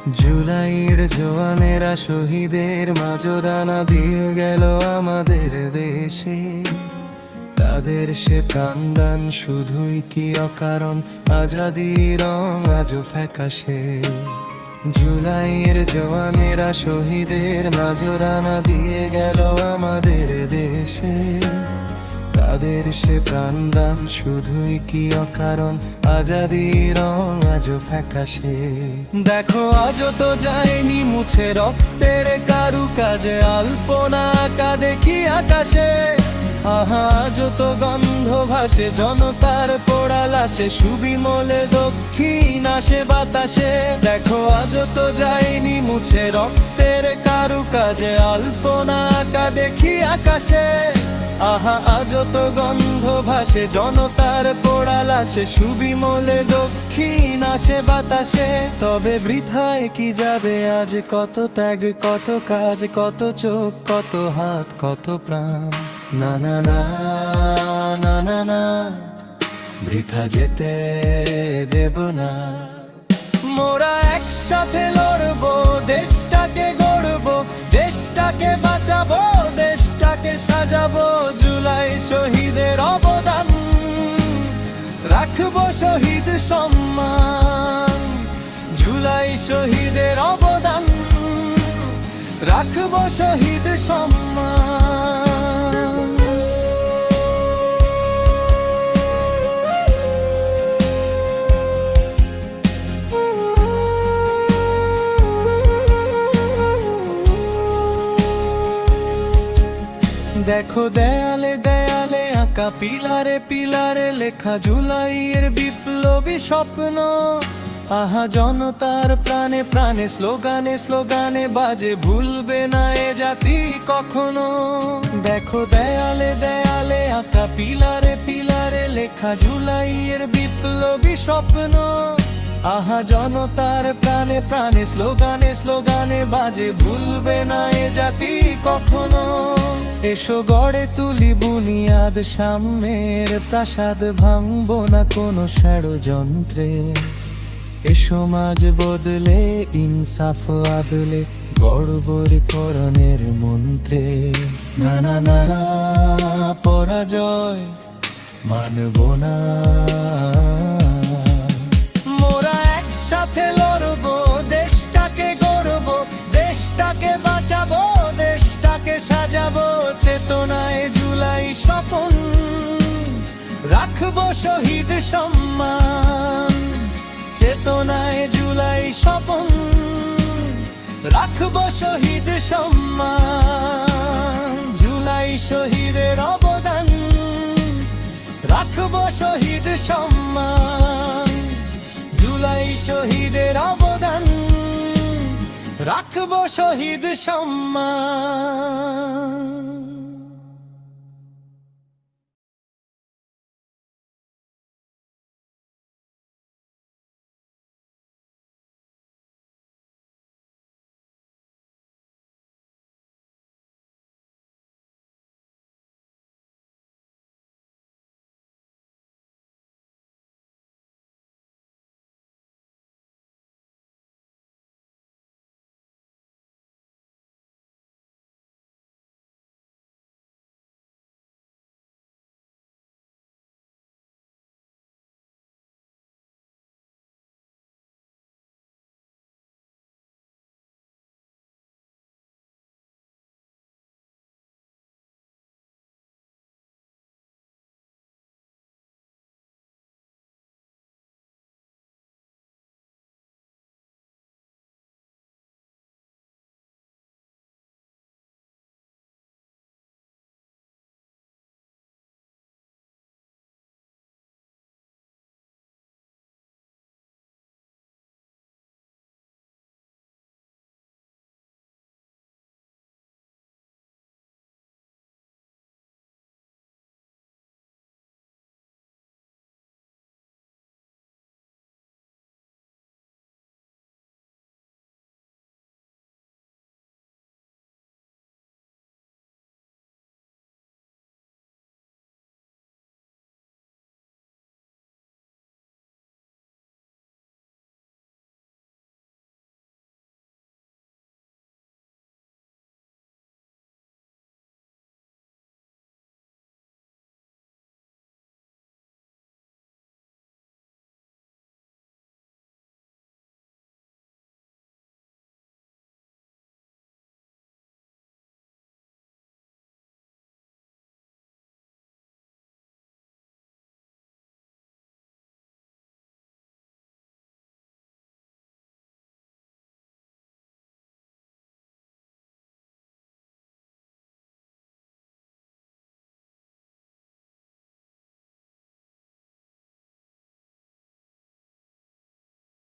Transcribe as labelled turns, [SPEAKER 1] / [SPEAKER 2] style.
[SPEAKER 1] জুলাইয়ের জওয়ানেরা শহীদের মাজরানা দিয়ে গেল আমাদের দেশে। তাদের সে প্রাণদান শুধুই কি অকারণ, আজাদির রং আজও ফ্যাকাশে। জুলাইয়ের জওয়ানেরা শহীদের মাজরানা দিয়ে গেল আমাদের দেশে। তাদের সে প্রাণদান শুধুই কি অকারণ, আজাদির রং আজও ফ্যাকাশে। দেখো আজও তো যায়নি মুছে রক্তের কারুকাজে, আলপনা আঁকা দেখি আকাশে। আহা আজও তো গন্ধ ভাসে জনতার পোড়া লাশে, সুবিমলে দক্ষিণ আসে বাতাসে। দেখো আজও তো যায়নি মুছে রক্তের কারুকাজে, আলপনা আঁকা দেখি আকাশে। আহা আজও তো গন্ধ ভাসে জনতার পোড়া লাশে, সুবিমলে দক্ষিণ আসে বাতাসে। তবে বৃথায় কি যাবে আজ কত ত্যাগ, কত কাজ, কত চোখ, কত হাত, কত প্রাণ। না না না না না না, বৃথা যেতে দেব না। মোরা একসাথে লড়বো, দেশটাকে গড়বো, দেশটাকে বাঁচাবো, দেশটাকে সাজাবো। জুলাই শহীদের অবদান রাখবো শহীদ সম্মান। জুলাই শহীদের অবদান রাখবো শহীদ সম্মান। দেখো দেয়ালে দেয়ালে আঁকা, পিলারে পিলারে লেখা জুলাইয়ের বিপ্লবী স্বপ্ন। আহা জনতার প্রাণে প্রাণে স্লোগানে স্লোগানে বাজে, ভুলবে না এ জাতি কখনো। দেখো দেয়ালে দেয়ালে আঁকা, পিলারে পিলারে লেখা জুলাইয়ের বিপ্লবী স্বপ্ন। আহা জনতার প্রাণে প্রাণে স্লোগানে স্লোগানে বাজে, ভুলবে না এ জাতি কখনো। এসো গড়ে তুলি বুনিয়াদ সাম্যের প্রাসাদ, ভাঙবো না কোনো ষড়যন্ত্রে। এসো মাঝ বদলে ইনসাফ আদলে, গড়বর করণের মন্ত্রে। না না না পরাজয় মানব না। মোরা একসাথে লড়বো, দেশটাকে গড়বো, দেশটাকে বাঁচাবো, দেশটাকে সাজাবো। চেতনায় জুলাই স্বপন রাখবো শহীদ সম্মান। চেতনায় জুলাই স্বপন রাখবো শহীদ সম্মান। জুলাই শহীদের অবদান রাখবো শহীদ সম্মান। জুলাই শহীদের অবদান রাখবো শহীদ সম্মান।